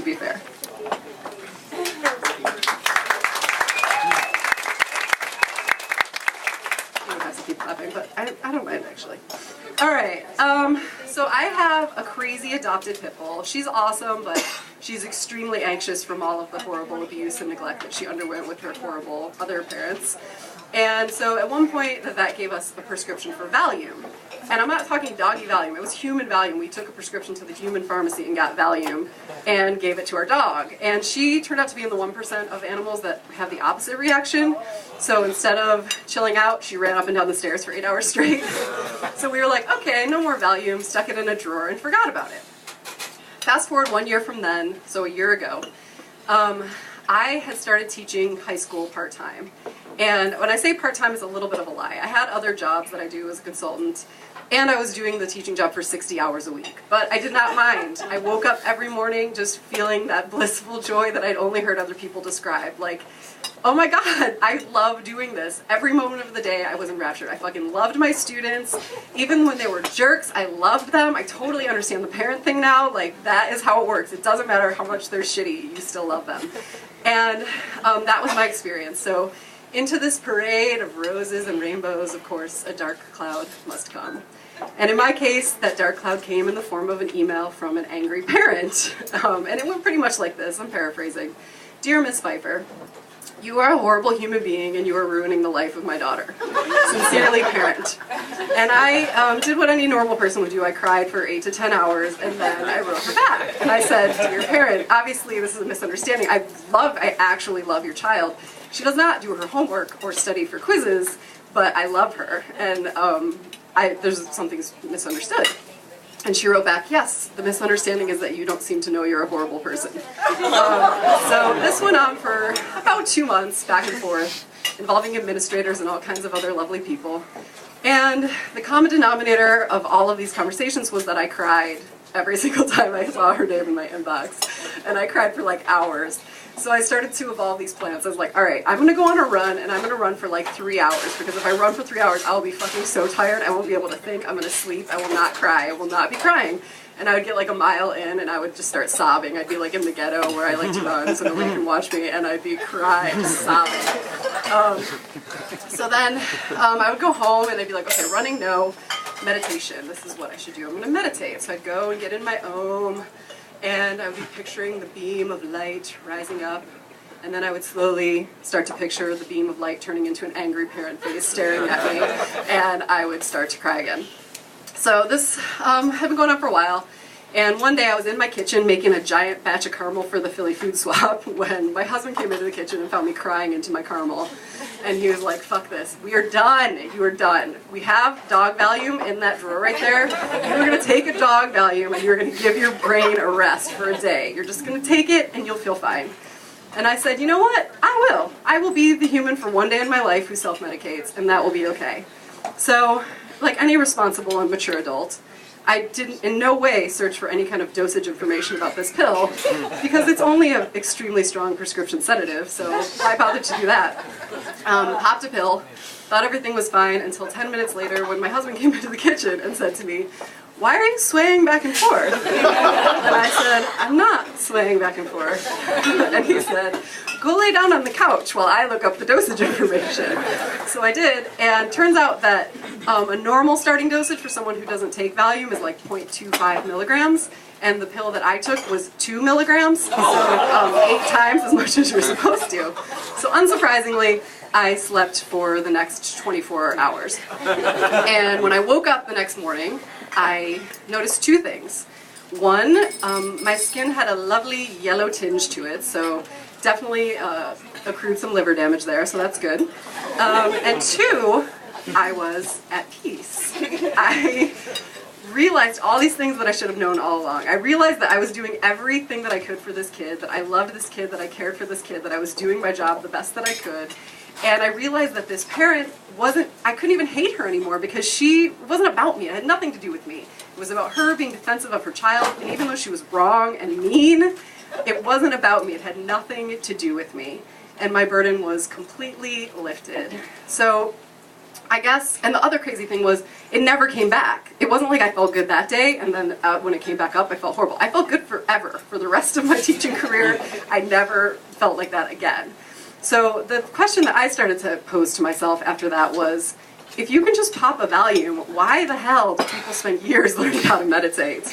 should be fair. You don't have to keep clapping, but I don't mind actually. All right, so I have a crazy adopted pit bull. She's awesome, but she's extremely anxious from all of the horrible abuse and neglect that she underwent with her horrible other parents. And so at one point the vet gave us a prescription for Valium. And I'm not talking doggy Valium, it was human Valium. We took a prescription to the human pharmacy and got Valium and gave it to our dog. And she turned out to be in the 1% of animals that have the opposite reaction. So instead of chilling out, she ran up and down the stairs for 8 hours straight. So we were like, okay, no more Valium, stuck it in a drawer and forgot about it. Fast forward 1 year from then, so a year ago, I had started teaching high school part-time. And when I say part-time, it's a little bit of a lie. I had other jobs that I do as a consultant, and I was doing the teaching job for 60 hours a week. But I did not mind. I woke up every morning just feeling that blissful joy that I'd only heard other people describe. Like, oh my God, I love doing this. Every moment of the day I was enraptured. I fucking loved my students. Even when they were jerks, I loved them. I totally understand the parent thing now. Like, that is how it works. It doesn't matter how much they're shitty, you still love them. And that was my experience. So into this parade of roses and rainbows, of course, a dark cloud must come. And in my case, that dark cloud came in the form of an email from an angry parent. And it went pretty much like this, I'm paraphrasing. Dear Miss Pfeiffer, you are a horrible human being and you are ruining the life of my daughter. Sincerely, parent. And I did what any normal person would do. I cried for 8 to 10 hours and then I wrote her back. And I said, dear parent, obviously this is a misunderstanding. I actually love your child. She does not do her homework or study for quizzes, but I love her. And there's something's misunderstood. And she wrote back, yes, the misunderstanding is that you don't seem to know you're a horrible person. So this went on for about 2 months, back and forth, involving administrators and all kinds of other lovely people. And the common denominator of all of these conversations was that I cried every single time I saw her name in my inbox. And I cried for like hours. So I started to evolve these plans. I was like, all right, I'm going to go on a run, and I'm going to run for like 3 hours, because if I run for 3 hours, I'll be fucking so tired, I won't be able to think, I'm going to sleep, I will not cry, I will not be crying. And I would get like a mile in, and I would just start sobbing. I'd be like in the ghetto where I like to run, so nobody can watch me, and I'd be crying, sobbing. So then I would go home, and I'd be like, okay, running, no. Meditation, this is what I should do. I'm going to meditate. So I'd go and get in my Om, and I would be picturing the beam of light rising up, and then I would slowly start to picture the beam of light turning into an angry parent face staring at me, and I would start to cry again. So this had been going on for a while, and one day I was in my kitchen making a giant batch of caramel for the Philly food swap when my husband came into the kitchen and found me crying into my caramel. And he was like, fuck this, we are done, you are done. We have dog Valium in that drawer right there. You're going to take a dog Valium and you're going to give your brain a rest for a day. You're just going to take it and you'll feel fine. And I said, you know what, I will. I will be the human for one day in my life who self-medicates, and that will be okay. So, like any responsible and mature adult, I didn't in no way search for any kind of dosage information about this pill, because it's only an extremely strong prescription sedative, so why bother to do that? Popped a pill, thought everything was fine, until 10 minutes later when my husband came into the kitchen and said to me, why are you swaying back and forth? And I said, I'm not swaying back and forth. And he said, go lay down on the couch while I look up the dosage information. So I did, and turns out that a normal starting dosage for someone who doesn't take Valium is like 0.25 milligrams, and the pill that I took was 2 milligrams, so 8 times as much as you're supposed to. So unsurprisingly, I slept for the next 24 hours. And when I woke up the next morning, I noticed 2 things. One, my skin had a lovely yellow tinge to it, so definitely accrued some liver damage there, so that's good. And 2, I was at peace. I realized all these things that I should have known all along. I realized that I was doing everything that I could for this kid, that I loved this kid, that I cared for this kid, that I was doing my job the best that I could. And I realized that this parent I couldn't even hate her anymore, because she wasn't about me. It had nothing to do with me. It was about her being defensive of her child, and even though she was wrong and mean, it wasn't about me. It had nothing to do with me. And my burden was completely lifted. So I guess, and the other crazy thing was, it never came back. It wasn't like I felt good that day, and then when it came back up, I felt horrible. I felt good forever. For the rest of my teaching career, I never felt like that again. So the question that I started to pose to myself after that was, if you can just pop a Valium, why the hell do people spend years learning how to meditate?